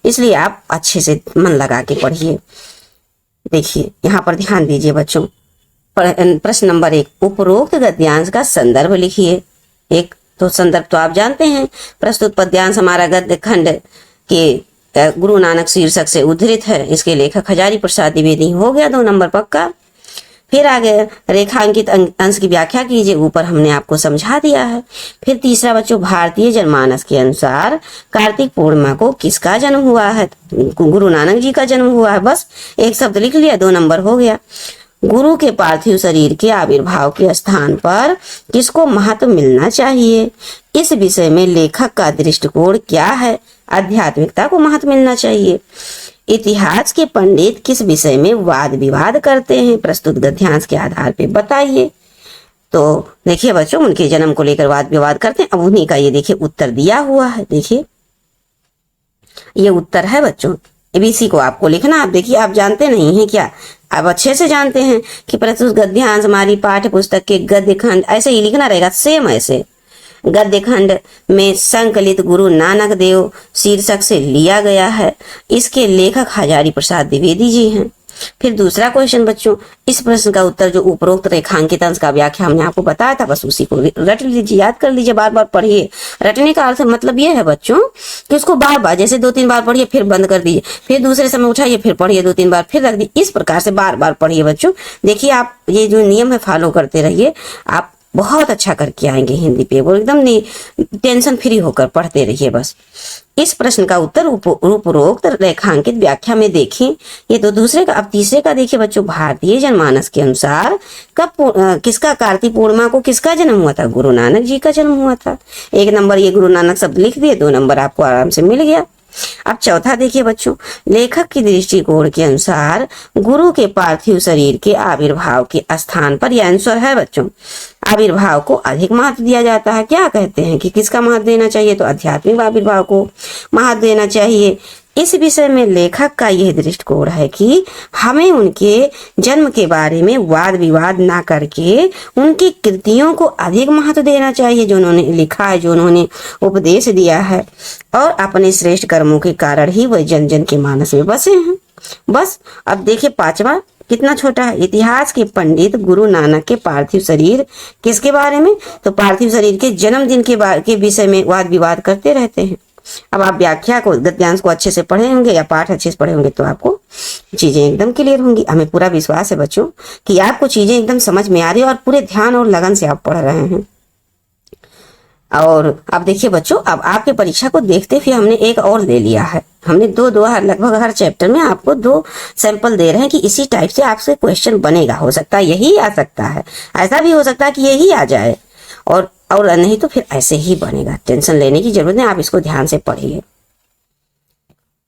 इसलिए आप अच्छे से मन लगा के पढ़िए। देखिए यहाँ पर ध्यान दीजिए बच्चों। प्रश्न नंबर 1, उपरोक्त गद्यांश का संदर्भ लिखिए। एक तो संदर्भ तो आप जानते हैं, प्रस्तुत पद्यांश हमारा गद्य खंड के गुरु नानक शीर्षक से उद्धृत है। इसके लेखक हजारी प्रसाद द्विवेदी हो गया, 2 नंबर पक्का। फिर आगे रेखांकित अंश की व्याख्या कीजिए, ऊपर हमने आपको समझा दिया है। फिर तीसरा बच्चों, भारतीय जनमानस के अनुसार कार्तिक पूर्णिमा को किसका जन्म हुआ है? गुरु नानक जी का जन्म हुआ है। बस एक शब्द लिख लिया, 2 नंबर हो गया। गुरु के पार्थिव शरीर के आविर्भाव के स्थान पर किसको महत्व मिलना चाहिए? इस विषय में लेखक का दृष्टिकोण क्या है? आध्यात्मिकता को महत्व मिलना चाहिए। इतिहास के पंडित किस विषय में वाद विवाद करते हैं? प्रस्तुत गद्यांश के आधार पर बताइए। तो देखिए बच्चों, उनके जन्म को लेकर वाद विवाद करते हैं। अब उन्हीं का ये देखिए उत्तर दिया हुआ है। देखिए ये उत्तर है बच्चों, एबीसी को आपको लिखना। आप देखिए, आप जानते नहीं हैं क्या? आप अच्छे से जानते हैं कि प्रस्तुत गद्यांश हमारी पाठ्य पुस्तक के गद्य खंड ऐसे ही लिखना रहेगा, सेम ऐसे। गद्य खंड में संकलित गुरु नानक देव शीर्षक से लिया गया है। इसके लेखक हजारी प्रसाद द्विवेदी जी हैं। फिर दूसरा क्वेश्चन बच्चों, इस प्रश्न का उत्तर जो उपरोक्त रेखांकित अंश का व्याख्या हमने आपको बताया था, बस उसी को रट लीजिए, याद कर लीजिए, बार बार पढ़िए। रटने का अर्थ मतलब ये है बच्चों कि उसको बार बार, जैसे 2-3 बार पढ़िए फिर बंद कर दीजिए, फिर दूसरे समय उठाइए फिर पढ़िए 2-3 बार, फिर रख दीजिए। इस प्रकार से बार बार पढ़िए बच्चों। देखिए आप ये जो नियम है फॉलो करते रहिए, आप बहुत अच्छा करके आएंगे हिंदी पे। वो एकदम नहीं, टेंशन फ्री होकर पढ़ते रहिए बस। इस प्रश्न का उत्तर उपरोक्त रेखांकित व्याख्या में देखें। ये तो दूसरे का। अब तीसरे का देखिए बच्चों, भारतीय जनमानस के अनुसार किसका कार्तिक पूर्णिमा को किसका जन्म हुआ था? गुरु नानक जी का जन्म हुआ था। 1 नंबर ये गुरु नानक शब्द लिख दिए, 2 नंबर आपको आराम से मिल गया। अब चौथा देखिए बच्चों, लेखक की दृष्टिकोण के अनुसार गुरु के पार्थिव शरीर के आविर्भाव के स्थान पर, यह आंसर है बच्चों, आविर्भाव को अधिक महत्व दिया जाता है। क्या कहते हैं कि किसका महत्व देना चाहिए? तो आध्यात्मिक आविर्भाव को महत्व देना चाहिए। इस विषय में लेखक का यह दृष्टिकोण है कि हमें उनके जन्म के बारे में वाद विवाद ना करके उनकी कृतियों को अधिक महत्व देना चाहिए, जो उन्होंने लिखा है, जो उन्होंने उपदेश दिया है, और अपने श्रेष्ठ कर्मों के कारण ही वह जन जन के मानस में बसे हैं। बस अब देखिए पांचवा कितना छोटा है। इतिहास के पंडित गुरु नानक के पार्थिव शरीर किसके बारे में, तो पार्थिव शरीर के जन्मदिन के विषय में वाद विवाद करते रहते हैं। अब आप व्याख्या को, गद्यांश को अच्छे से पढ़े होंगे या पाठ अच्छे से पढ़े होंगे तो आपको चीजें एकदम क्लियर होंगी। हमें पूरा विश्वास है बच्चों कि आपको चीजें एकदम समझ में आ रही है और पूरे ध्यान और लगन से आप पढ़ रहे हैं। और अब देखिए बच्चों, अब आपके परीक्षा को देखते हुए हमने एक और ले लिया है। हमने दो लगभग हर चैप्टर में आपको 2 सैंपल दे रहे हैं कि इसी टाइप से आपसे क्वेश्चन बनेगा। हो सकता है यही आ सकता है, ऐसा भी हो सकता है कि यही आ जाए, और नहीं तो फिर ऐसे ही बनेगा। टेंशन लेने की जरूरत नहीं, आप इसको ध्यान से पढ़िए।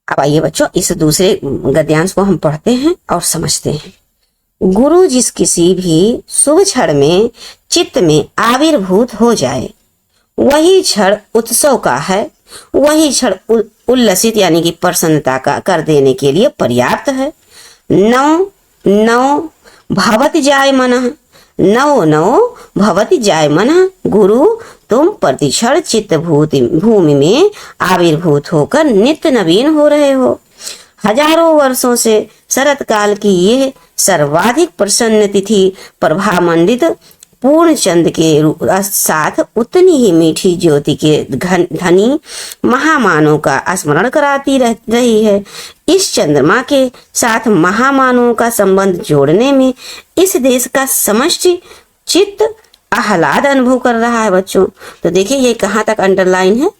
अब आइए बच्चों, इस दूसरे गद्यांश को हम पढ़ते हैं और समझते हैं। गुरु जिस किसी भी शुभ क्षण में चित्त में आविर्भूत हो जाए, वही क्षण उत्सव का है, वही क्षण उल्लसित यानी कि प्रसन्नता का कर देने के लिए पर्याप्त है। नौ नौ भवति जाय मनः, नौ नौ भवति जाय मनः। गुरु तुम प्रतिक्षण चित्त भूमि में आविर्भूत होकर नित्य नवीन हो रहे हो। हजारों वर्षों से शरत काल की यह सर्वाधिक प्रसन्न तिथि प्रभामंडित पूर्ण चंद के साथ उतनी ही मीठी ज्योति के धनी महामानव का स्मरण कराती रही है। इस चंद्रमा के साथ महामानवों का संबंध जोड़ने में इस देश का समष्टि चित्त आह्लाद अनुभव कर रहा है बच्चों। तो देखिए ये कहाँ तक अंडरलाइन है,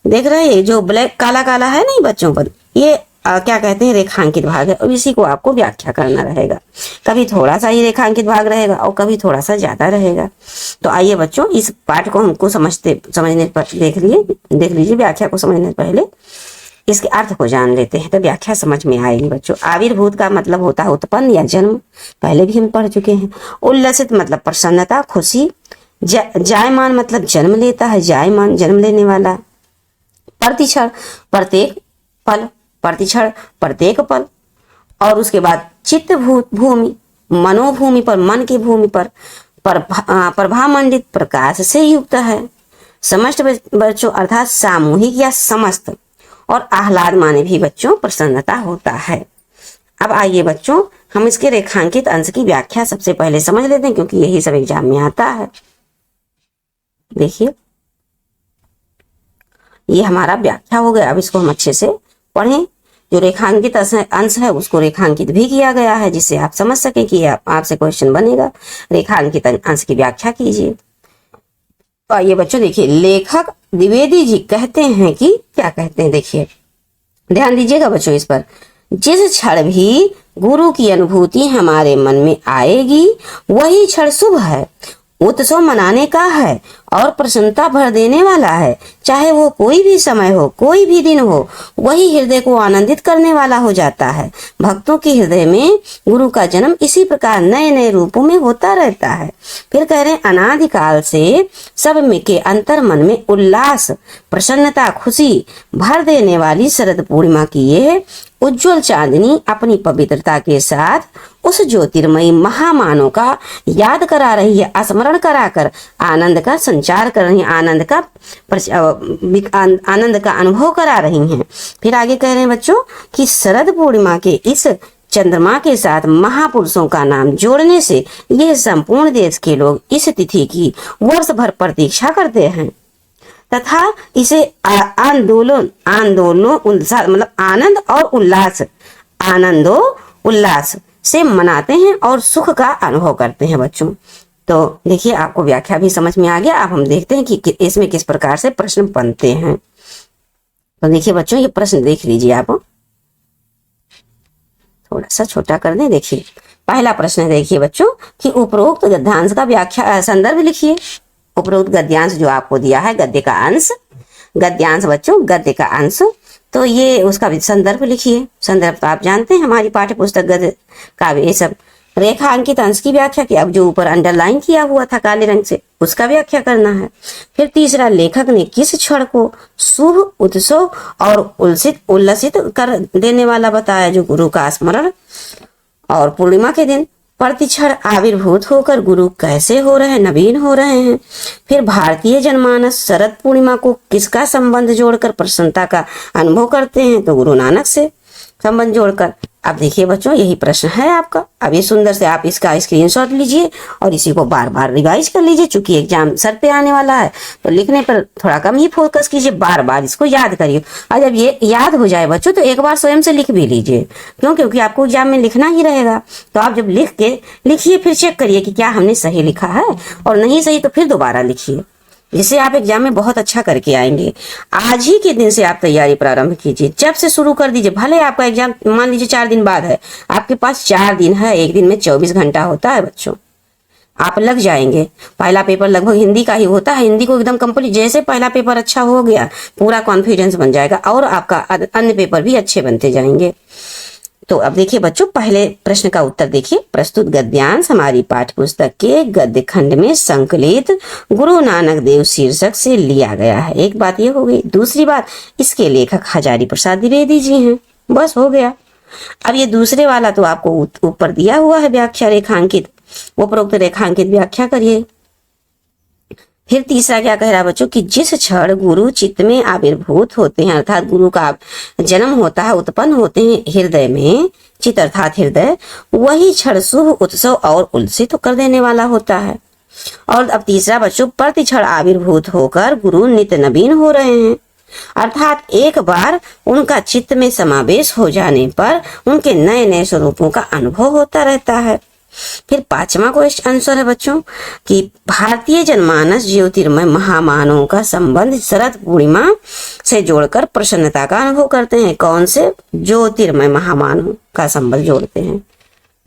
देख रहे हैं जो ब्लैक काला काला है नहीं बच्चों पर, ये क्या कहते हैं रेखांकित भाग है, और इसी को आपको व्याख्या करना रहेगा। कभी थोड़ा सा ही रेखांकित भाग रहेगा और कभी थोड़ा सा ज्यादा रहेगा। तो आइए बच्चों, इस पाठ को हमको समझने पर देख लीजिए। व्याख्या को समझने से पहले इसके अर्थ को जान लेते हैं तो व्याख्या समझ में आएगी बच्चों। आविर्भूत का मतलब होता है उत्पन्न या जन्म, पहले भी हम पढ़ चुके हैं। उल्लसित मतलब प्रसन्नता, खुशी। जायमान मतलब जन्म लेता है, जायमान जन्म लेने वाला। प्रतिक्षण प्रत्येक पल, प्रतिक्षण प्रत्येक पल। और उसके बाद चित्त भूमि मनोभूमि पर, मन की भूमि पर प्रभामंडित प्रकाश से युक्त है। समस्त बच्चों अर्थात सामूहिक या समस्त, और आह्लाद माने भी बच्चों प्रसन्नता होता है। अब आइए बच्चों, हम इसके रेखांकित अंश की व्याख्या सबसे पहले समझ लेते हैं क्योंकि यही सब एग्जाम में आता है। देखिए ये हमारा व्याख्या हो गया। अब इसको हम अच्छे से पढ़ें। जो रेखांकित अंश है उसको रेखांकित भी किया गया है जिससे आप समझ सके कि आपसे क्वेश्चन बनेगा। रेखांकित अंश की व्याख्या कीजिए। तो आइए बच्चों देखिए, लेखक द्विवेदी जी कहते हैं कि क्या कहते हैं, देखिए ध्यान दीजिएगा बच्चों इस पर। जिस क्षण भी गुरु की अनुभूति हमारे मन में आएगी वही क्षण शुभ है, उत्सव मनाने का है और प्रसन्नता भर देने वाला है। चाहे वो कोई भी समय हो, कोई भी दिन हो, वही हृदय को आनंदित करने वाला हो जाता है। भक्तों के हृदय में गुरु का जन्म इसी प्रकार नए नए रूपों में होता रहता है। फिर कह रहे हैं अनादिकाल से सब में के अंतर मन में उल्लास, प्रसन्नता, खुशी भर देने वाली शरद पूर्णिमा की यह उज्जवल चांदनी अपनी पवित्रता के साथ उस ज्योतिर्मयी महामानव का याद करा रही है, स्मरण कराकर आनंद का संचार कर रही है, आनंद का अनुभव करा रही हैं। फिर आगे कह रहे हैं बच्चों कि शरद पूर्णिमा के इस चंद्रमा के साथ महापुरुषों का नाम जोड़ने से यह संपूर्ण देश के लोग इस तिथि की वर्ष भर प्रतीक्षा करते हैं तथा इसे आंदोलन मतलब आनंद और उल्लास, आनंदो उल्लास से मनाते हैं और सुख का अनुभव करते हैं बच्चों। तो देखिए आपको व्याख्या भी समझ में आ गया। अब हम देखते हैं कि इसमें किस प्रकार से प्रश्न बनते हैं। तो देखिए बच्चों, ये प्रश्न देख लीजिए आप, थोड़ा सा छोटा कर दें। देखिए पहला प्रश्न देखिए बच्चों कि उपरोक्त गद्यांश का व्याख्या संदर्भ लिखिए। उपरोक्त गद्यांश जो आपको दिया है, गद्य का अंश, गद्यांश बच्चों गद्य का अंश, तो ये उसका भी संदर्भ लिखिए। संदर्भ तो आप जानते हैं हमारी पाठ्य पुस्तक गद्य का ये सब। रेखा अंकित अंश की व्याख्या की, अब जो ऊपर अंडरलाइन किया हुआ था काले रंग से उसका व्याख्या करना है। फिर तीसरा, लेखक ने किस क्षण को शुभ, उत्सव और उल्लसित कर देने वाला बताया, जो गुरु का स्मरण और पूर्णिमा के दिन प्रतिक्षण आविर्भूत होकर गुरु कैसे हो रहे हैं, नवीन हो रहे हैं। फिर भारतीय जनमानस शरद पूर्णिमा को किसका संबंध जोड़कर प्रसन्नता का अनुभव करते हैं, तो गुरु नानक से संबंध जोड़कर। अब देखिए बच्चों, यही प्रश्न है आपका। अब ये सुंदर से आप इसका स्क्रीनशॉट लीजिए और इसी को बार बार रिवाइज कर लीजिए। चूंकि एग्जाम सर पे आने वाला है तो लिखने पर थोड़ा कम ही फोकस कीजिए, बार बार इसको याद करिए। और जब ये याद हो जाए बच्चों तो एक बार स्वयं से लिख भी लीजिए, क्योंकि आपको एग्जाम में लिखना ही रहेगा। तो आप जब लिख के लिखिए, फिर चेक करिए कि क्या हमने सही लिखा है, और नहीं सही तो फिर दोबारा लिखिए, जिससे आप एग्जाम में बहुत अच्छा करके आएंगे। आज ही के दिन से आप तैयारी प्रारंभ कीजिए, जब से शुरू कर दीजिए। भले आपका एग्जाम मान लीजिए 4 दिन बाद है, आपके पास 4 दिन है, एक दिन में 24 घंटा होता है बच्चों, आप लग जाएंगे। पहला पेपर लगभग हिंदी का ही होता है, हिंदी को एकदम कंप्लीट, जैसे पहला पेपर अच्छा हो गया पूरा कॉन्फिडेंस बन जाएगा और आपका अन्य पेपर भी अच्छे बनते जाएंगे। तो अब देखिए बच्चों, पहले प्रश्न का उत्तर देखिए। प्रस्तुत गद्यांश हमारी पाठ्य पुस्तक के गद्य खंड में संकलित गुरु नानक देव शीर्षक से लिया गया है। एक बात ये हो गई। दूसरी बात, इसके लेखक हजारी प्रसाद द्विवेदी जी हैं। बस हो गया। अब ये दूसरे वाला तो आपको ऊपर दिया हुआ है व्याख्या रेखांकित, उपरोक्त रेखांकित व्याख्या करिए। फिर तीसरा क्या कह रहा है बच्चों कि जिस क्षण गुरु चित्त में आविर्भूत होते हैं, अर्थात गुरु का जन्म होता है, उत्पन्न होते हैं हृदय में, चित्त अर्थात हृदय, वही क्षण शुभ, उत्सव और उल्लसित कर देने वाला होता है। और अब तीसरा बच्चों, प्रति क्षण आविर्भूत होकर गुरु नित्य नवीन हो रहे हैं, अर्थात एक बार उनका चित्त में समावेश हो जाने पर उनके नए नए स्वरूपों का अनुभव होता रहता है। फिर पांचवा क्वेश्चन आंसर है बच्चों कि भारतीय जनमानस ज्योतिर्मय महामानवों का संबंध शरद पूर्णिमा से जोड़कर प्रसन्नता का अनुभव करते हैं। कौन से? ज्योतिर्मय महामानव का संबंध जोड़ते हैं।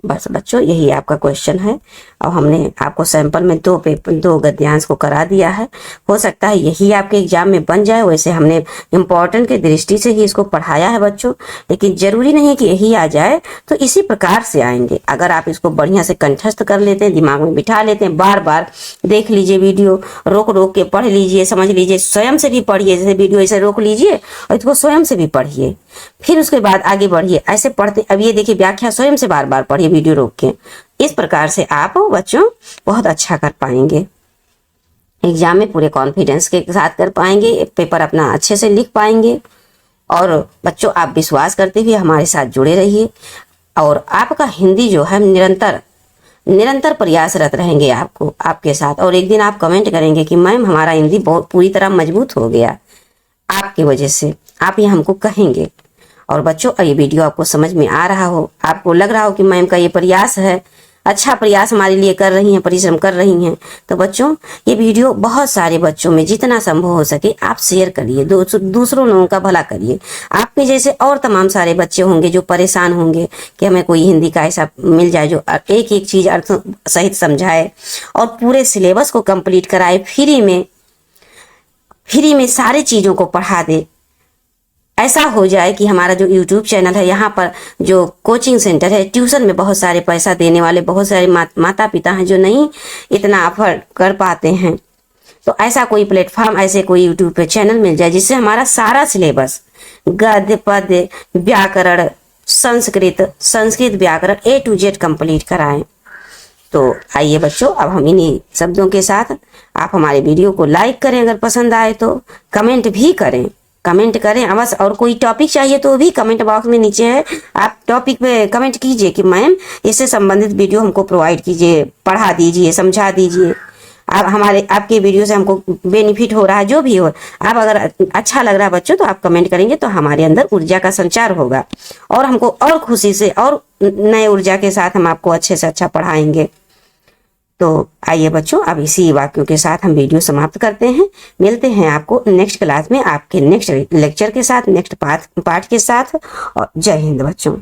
बस बच्चों, यही आपका क्वेश्चन है और हमने आपको सैंपल में 2 गद्यांश को करा दिया है। हो सकता है यही आपके एग्जाम में बन जाए, वैसे हमने इम्पोर्टेंट की दृष्टि से ही इसको पढ़ाया है बच्चों, लेकिन जरूरी नहीं कि यही आ जाए। तो इसी प्रकार से आएंगे। अगर आप इसको बढ़िया से कंठस्थ कर लेते हैं, दिमाग में बिठा लेते हैं, बार बार देख लीजिए वीडियो, रोक रोक के पढ़ लीजिए, समझ लीजिए, स्वयं से भी पढ़िए। जैसे वीडियो ऐसे रोक लीजिए और इसको स्वयं से भी पढ़िए, फिर उसके बाद आगे बढ़िए। ऐसे पढ़ते, अब ये देखिए व्याख्या स्वयं से बार बार पढ़िए वीडियो रोक के। इस प्रकार से आप बच्चों बहुत अच्छा कर पाएंगे, एग्जाम में पूरे कॉन्फिडेंस के साथ कर पाएंगे, पेपर अपना अच्छे से लिख पाएंगे। और बच्चों, आप विश्वास करते हुए हमारे साथ जुड़े रहिए और आपका हिंदी जो है निरंतर प्रयासरत रहेंगे आपके साथ। और एक दिन आप कमेंट करेंगे कि मैम हमारा हिंदी बहुत पूरी तरह मजबूत हो गया आपकी वजह से, आप ये हमको कहेंगे। और बच्चों, ये वीडियो आपको समझ में आ रहा हो, आपको लग रहा हो कि मैम का ये प्रयास है, अच्छा प्रयास हमारे लिए कर रही हैं, परिश्रम कर रही हैं, तो बच्चों ये वीडियो बहुत सारे बच्चों में जितना संभव हो सके आप शेयर करिए, दूसरों लोगों का भला करिए। आपके जैसे और तमाम सारे बच्चे होंगे जो परेशान होंगे कि हमें कोई हिंदी का ऐसा मिल जाए जो एक एक चीज अर्थ सहित समझाए और पूरे सिलेबस को कंप्लीट कराए, फ्री में सारी चीजों को पढ़ा दे। ऐसा हो जाए कि हमारा जो YouTube चैनल है, यहाँ पर जो कोचिंग सेंटर है, ट्यूशन में बहुत सारे पैसा देने वाले बहुत सारे माता पिता हैं जो नहीं इतना अफोर्ड कर पाते हैं, तो ऐसा कोई प्लेटफॉर्म, ऐसे कोई YouTube पे चैनल मिल जाए जिससे हमारा सारा सिलेबस गद्य पद्य व्याकरण संस्कृत व्याकरण A to Z कंप्लीट कराएं। तो आइए बच्चों, अब हम इन्हीं शब्दों के साथ आप हमारे वीडियो को लाइक करें, अगर पसंद आए तो कमेंट भी करें, अवश्य। और कोई टॉपिक चाहिए तो भी कमेंट बॉक्स में नीचे है, आप टॉपिक पे कमेंट कीजिए कि मैम इससे संबंधित वीडियो हमको प्रोवाइड कीजिए, पढ़ा दीजिए, समझा दीजिए। आप आपके वीडियो से हमको बेनिफिट हो रहा है, जो भी हो, आप अगर अच्छा लग रहा है बच्चों तो आप कमेंट करेंगे तो हमारे अंदर ऊर्जा का संचार होगा और हमको और खुशी से और नए ऊर्जा के साथ हम आपको अच्छे से अच्छा पढ़ाएंगे। तो आइए बच्चों, अब इसी वाक्यों के साथ हम वीडियो समाप्त करते हैं। मिलते हैं आपको नेक्स्ट क्लास में आपके नेक्स्ट लेक्चर के साथ, नेक्स्ट पाठ के साथ। और जय हिंद बच्चों।